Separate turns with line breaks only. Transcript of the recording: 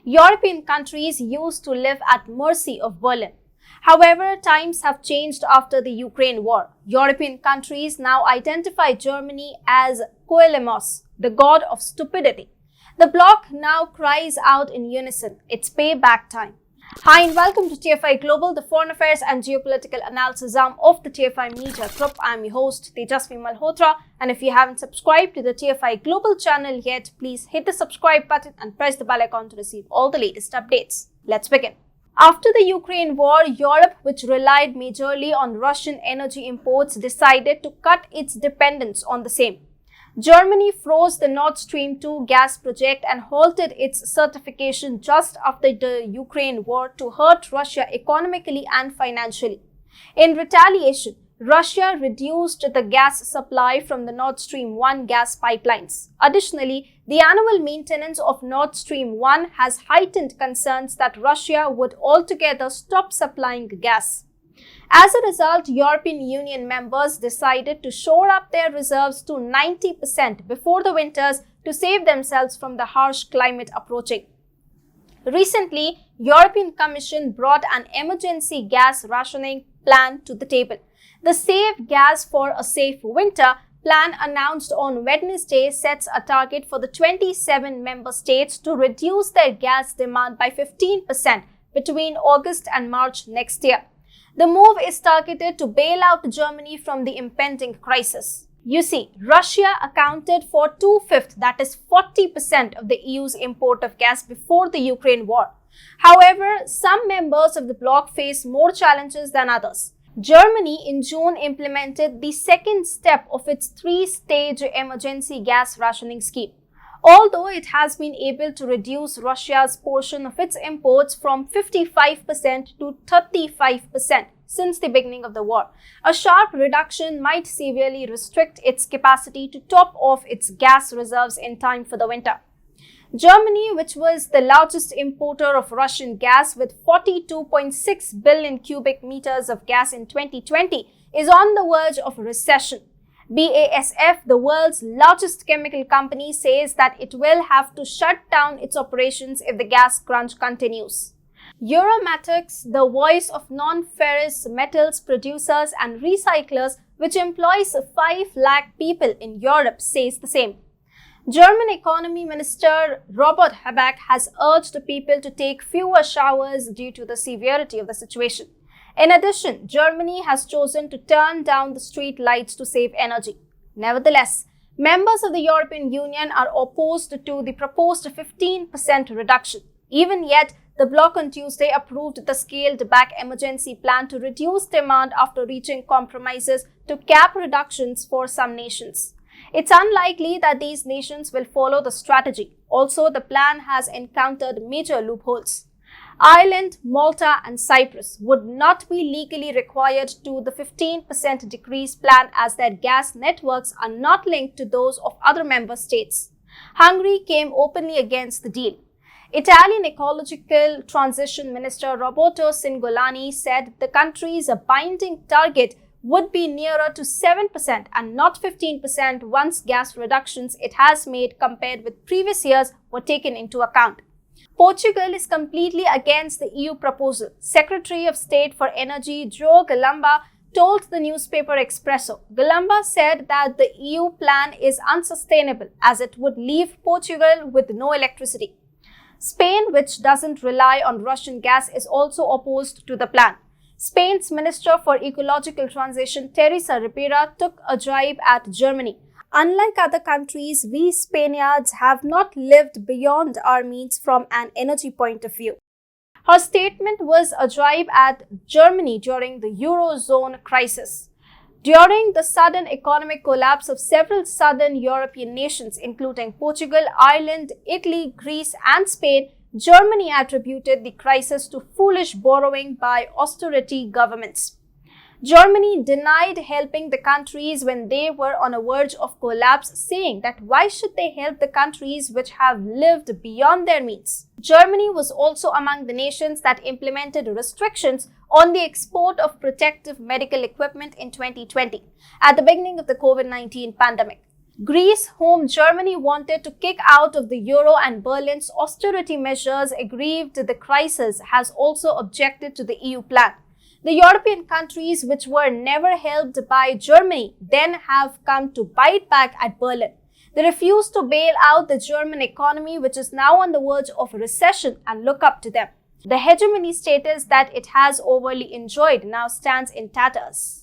European countries used to live at mercy of Berlin. However, times have changed after the Ukraine war. European countries now identify Germany as Koelemos, the god of stupidity. The bloc now cries out in unison, it's payback time. Hi and welcome to TFI Global, the foreign affairs and geopolitical analysis arm of the TFI Media Group. I'm your host, Tejasvi Malhotra, and if you haven't subscribed to the TFI Global channel yet, please hit the subscribe button and press the bell icon to receive all the latest updates. Let's begin. After the Ukraine war, Europe, which relied majorly on Russian energy imports, decided to cut its dependence on the same. Germany froze the Nord Stream 2 gas project and halted its certification just after the Ukraine war to hurt Russia economically and financially. In retaliation, Russia reduced the gas supply from the Nord Stream 1 gas pipelines. Additionally, the annual maintenance of Nord Stream 1 has heightened concerns that Russia would altogether stop supplying gas. As a result, European Union members decided to shore up their reserves to 90% before the winters to save themselves from the harsh climate approaching. Recently, European Commission brought an emergency gas rationing plan to the table. The Save Gas for a Safe Winter plan announced on Wednesday sets a target for the 27 member states to reduce their gas demand by 15% between August and March next year. The move is targeted to bail out Germany from the impending crisis. You see, Russia accounted for 2/5, that is 40% of the EU's import of gas before the Ukraine war. However, some members of the bloc face more challenges than others. Germany in June implemented the second step of its three-stage emergency gas rationing scheme. Although it has been able to reduce Russia's portion of its imports from 55% to 35% since the beginning of the war, a sharp reduction might severely restrict its capacity to top off its gas reserves in time for the winter. Germany, which was the largest importer of Russian gas with 42.6 billion cubic meters of gas in 2020, is on the verge of recession. BASF, the world's largest chemical company, says that it will have to shut down its operations if the gas crunch continues. Euromatics, the voice of non-ferrous metals producers and recyclers, which employs 5 lakh people in Europe, says the same. German Economy Minister Robert Habeck has urged people to take fewer showers due to the severity of the situation. In addition, Germany has chosen to turn down the street lights to save energy. Nevertheless, members of the European Union are opposed to the proposed 15% reduction. Even yet, the bloc on Tuesday approved the scaled-back emergency plan to reduce demand after reaching compromises to cap reductions for some nations. It's unlikely that these nations will follow the strategy. Also, the plan has encountered major loopholes. Ireland, Malta and Cyprus would not be legally required to the 15% decrease plan as their gas networks are not linked to those of other member states. Hungary came openly against the deal. Italian Ecological Transition Minister Roberto Cingolani said the country's binding target would be nearer to 7% and not 15% once gas reductions it has made compared with previous years were taken into account. Portugal is completely against the EU proposal. Secretary of State for Energy João Galamba told the newspaper Expresso. Galamba said that the EU plan is unsustainable as it would leave Portugal with no electricity. Spain, which doesn't rely on Russian gas, is also opposed to the plan. Spain's Minister for Ecological Transition, Teresa Ribera, took a jibe at Germany. Unlike other countries, we Spaniards have not lived beyond our means from an energy point of view. Her statement was a jibe at Germany during the Eurozone crisis. During the sudden economic collapse of several southern European nations, including Portugal, Ireland, Italy, Greece, and Spain, Germany attributed the crisis to foolish borrowing by austerity governments. Germany denied helping the countries when they were on a verge of collapse, saying that why should they help the countries which have lived beyond their means? Germany was also among the nations that implemented restrictions on the export of protective medical equipment in 2020, at the beginning of the COVID-19 pandemic. Greece, whom Germany wanted to kick out of the euro, and Berlin's austerity measures aggraved the crisis, has also objected to the EU plan. The European countries, which were never helped by Germany, then have come to bite back at Berlin. They refuse to bail out the German economy, which is now on the verge of recession, and look up to them. The hegemony status that it has overly enjoyed now stands in tatters.